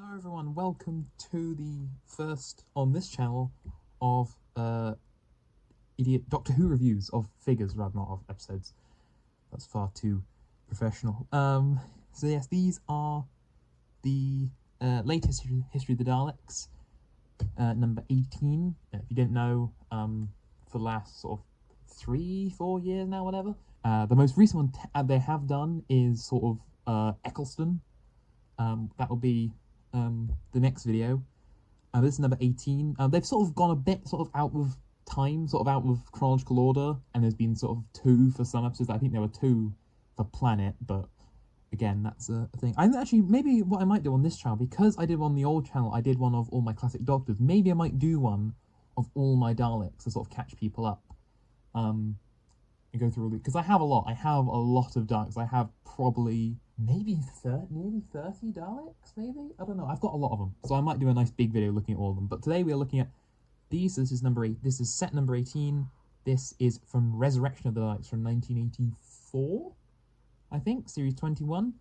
Hello everyone, welcome to the first on this channel of idiot Doctor Who reviews of figures, rather not of episodes. That's far too professional. So yes, these are the latest History of the Daleks, number 18. If you didn't know, for the last sort of 3-4 years now, whatever. The most recent one they have done is sort of Eccleston. That will be the next video. This is number 18. They've sort of gone a bit sort of out of time, sort of out of chronological order, and there's been sort of 2 for some episodes. I think there were 2 for Planet, but again, that's a thing. I actually, maybe what I might do on this channel, because I did one on the old channel, I did one of all my classic Doctors, maybe I might do one of all my Daleks to sort of catch people up. And go through all the, because I have a lot of Daleks. I have probably maybe 30 Daleks, maybe? I don't know. I've got a lot of them. So I might do a nice big video looking at all of them. But today we are looking at these. This is number 8. This is set number 18. This is from Resurrection of the Daleks from 1984, I think, series 21.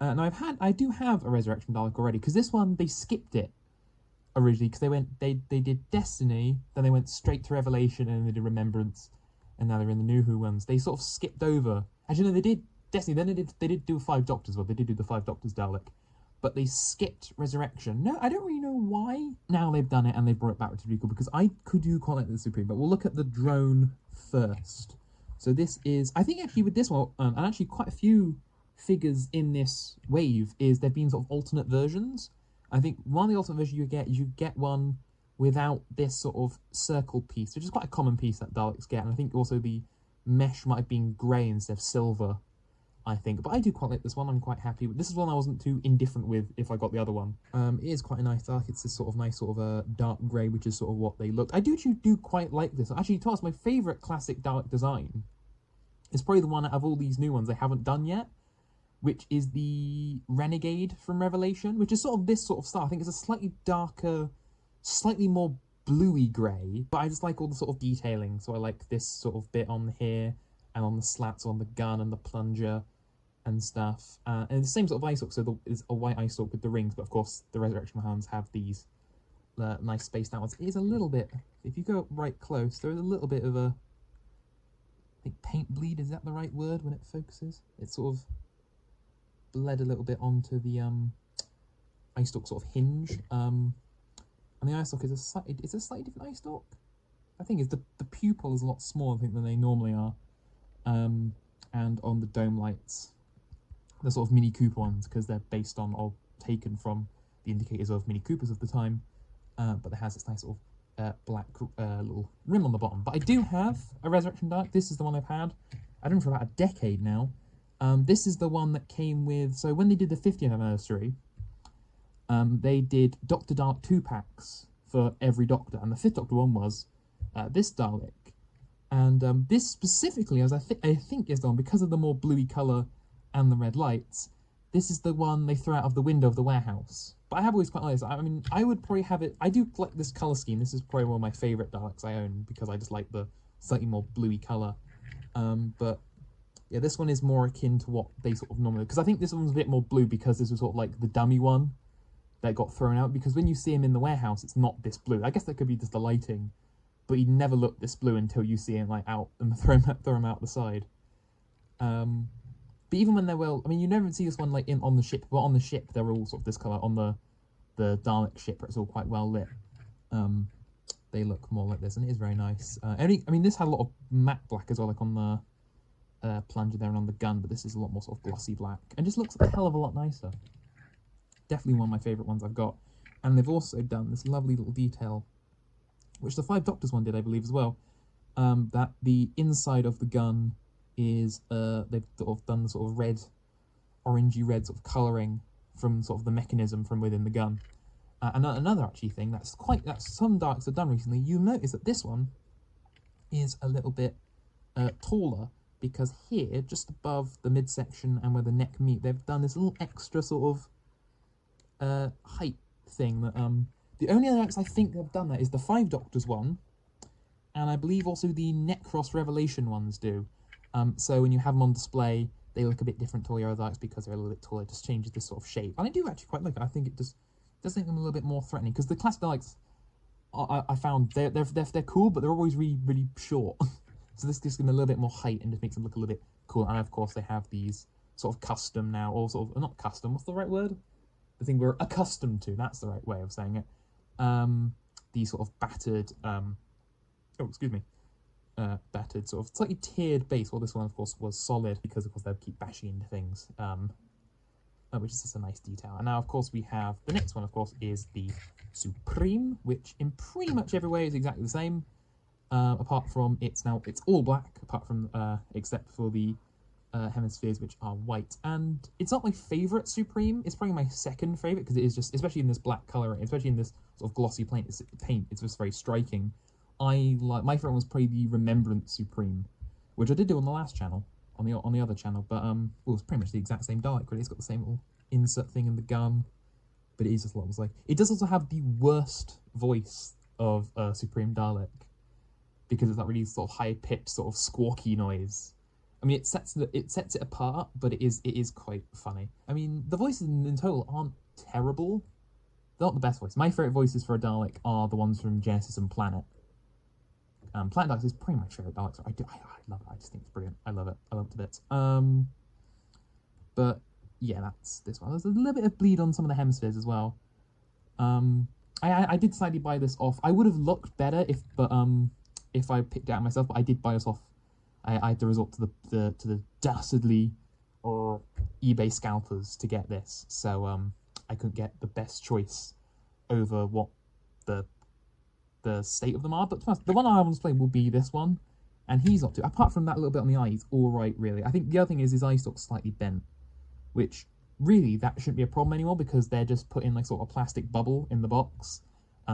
Now I do have a Resurrection Dalek already, because this one they skipped it originally, because they did Destiny, then they went straight to Revelation, and they did Remembrance, and now they're in the New Who ones. They sort of skipped over. Actually, no, they did Destiny, then they did do 5 Doctors. Well, they did do the 5 Doctors Dalek, but they skipped Resurrection. No, I don't really know why. Now they've done it and they brought it back, which is really cool, because I could do quite like the Supreme, but we'll look at the drone first. So this is, I think actually with this one, and actually quite a few figures in this wave, is there've been sort of alternate versions. I think one of the alternate versions you get one without this sort of circle piece, which is quite a common piece that Daleks get, and I think also the mesh might have been grey instead of silver, I think. But I do quite like this one. I'm quite happy with this. Is one I wasn't too indifferent with if I got the other one. It is quite a nice Dalek. It's this sort of nice sort of a dark grey, which is sort of what they looked. I do quite like this. Actually, to us, my favourite classic Dalek design is probably the one out of all these new ones they haven't done yet, which is the Renegade from Revelation, which is sort of this sort of style. I think it's a slightly darker, slightly more bluey grey, but I just like all the sort of detailing. So I like this sort of bit on here and on the slats on the gun and the plunger and stuff. And the same sort of eye stalk, so there's a white eye stalk with the rings, but of course the Resurrection Hounds have these nice spaced out ones. It is a little bit, if you go right close, there is a little bit of a, I think paint bleed, is that the right word when it focuses? It's sort of bled a little bit onto the eye stalk sort of hinge. And the eye stalk is a slightly different eye stalk. I think it's the pupil is a lot smaller, I think, than they normally are. And on the dome lights, the sort of Mini Cooper ones, because they're based on or taken from the indicators of Mini Coopers of the time. But it has this nice sort of black little rim on the bottom. But I do have a Resurrection Dalek. This is the one I've had. I've had it for about a decade now. This is the one that came with, so when they did the 50th anniversary, they did Dr. Dalek 2-packs for every Doctor, and the 5th Doctor one was this Dalek. And this specifically, as I think is the one, because of the more bluey colour and the red lights, this is the one they threw out of the window of the warehouse. But I have always quite liked this. I mean, I would probably have it, I do like this colour scheme. This is probably one of my favourite Daleks I own, because I just like the slightly more bluey colour. But yeah, this one is more akin to what they sort of normally, because I think this one's a bit more blue, because this was sort of like the dummy one that got thrown out, because when you see him in the warehouse, it's not this blue. I guess that could be just the lighting, but he'd never look this blue until you see him like out and throw him out the side. But even when they're I mean, you never see this one like on the ship, but on the ship they're all sort of this colour. On the Dalek ship, it's all quite well lit. They look more like this, and it is very nice. I mean, this had a lot of matte black as well, like on the plunger there and on the gun, but this is a lot more sort of glossy black, and just looks a hell of a lot nicer. Definitely one of my favourite ones I've got. And they've also done this lovely little detail, which the 5 Doctors one did, I believe, as well, that the inside of the gun is, they've sort of done the sort of orangey red sort of colouring from sort of the mechanism from within the gun. And another actually thing that some Daleks have done recently, you notice that this one is a little bit taller, because here, just above the midsection and where the neck meet, they've done this little extra sort of height thing that the only other Daleks I think they've done that is the 5 Doctors one, and I believe also the Necros Revelation ones do. So when you have them on display, they look a bit different to all your other Daleks because they're a little bit taller. It just changes this sort of shape. And I do actually quite like it. I think it does make them a little bit more threatening, because the classic Daleks, I found they're cool, but they're always really, really short. So this gives them a little bit more height and just makes them look a little bit cool. And of course they have these sort of custom now, or sort of, not custom, what's the right word? The thing we're accustomed to, that's the right way of saying it. These sort of battered, battered sort of slightly tiered base. Well, this one of course was solid because of course they'd keep bashing into things, which is just a nice detail. And now of course we have the next one. Of course is the Supreme, which in pretty much every way is exactly the same, apart from it's all black, apart from except for the hemispheres, which are white. And it's not my favourite Supreme. It's probably my second favourite because it is just, especially in this black colour, especially in this sort of glossy paint, it's just very striking. My favourite one was probably the Remembrance Supreme, which I did do on the last channel, on the other channel, but well, it's pretty much the exact same Dalek, really. It's got the same little insert thing in the gun, but it is just a lot like. It does also have the worst voice of Supreme Dalek, because it's that really sort of high-pitched, sort of squawky noise. I mean, it sets it apart, but it is quite funny. I mean, the voices in total aren't terrible. They're not the best voice. My favourite voices for a Dalek are the ones from Genesis and Planet. Planet Daleks is pretty much my favourite Dalek. I love it. I just think it's brilliant. I love it. I love it to bits. But yeah, that's this one. There's a little bit of bleed on some of the hemispheres as well. I did slightly buy this off. I would have looked better if I picked it out myself, but I did buy this off. I had to resort to the dastardly eBay scalpers to get this, so I couldn't get the best choice over what the state of them are. But the one I want to play will be this one, and he's not too. Apart from that little bit on the eye, he's all right, really. I think the other thing is his eye stalk's slightly bent, which really that shouldn't be a problem anymore because they're just put in like sort of a plastic bubble in the box.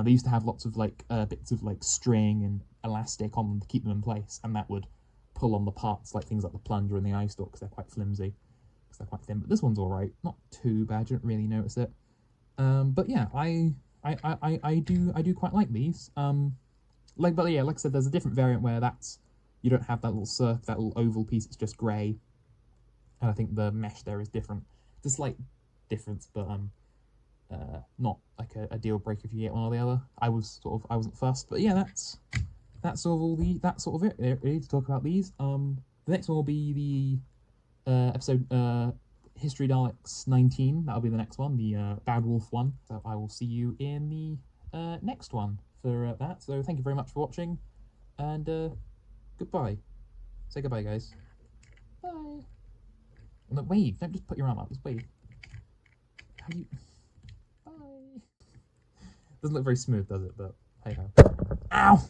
They used to have lots of like bits of like string and elastic on them to keep them in place, and that would pull on the parts, like things like the plunger and the eye stalk, because they're quite flimsy, because they're quite thin. But this one's all right, not too bad. You don't really notice it. But yeah, I do quite like these. Like I said, there's a different variant where you don't have that little that little oval piece. It's just grey, and I think the mesh there is different. It's a slight difference, but not like a deal breaker if you get one or the other. I wasn't fussed, but yeah, that's sort of it really to talk about these. The next one will be the episode History Daleks 19. That'll be the next one, the Bad Wolf one. So I will see you in the next one for that. So thank you very much for watching, and goodbye. Say goodbye, guys. Bye. No, wave. Don't just put your arm up. Just wave. How do you? Bye. Doesn't look very smooth, does it? But hey ho. Ow!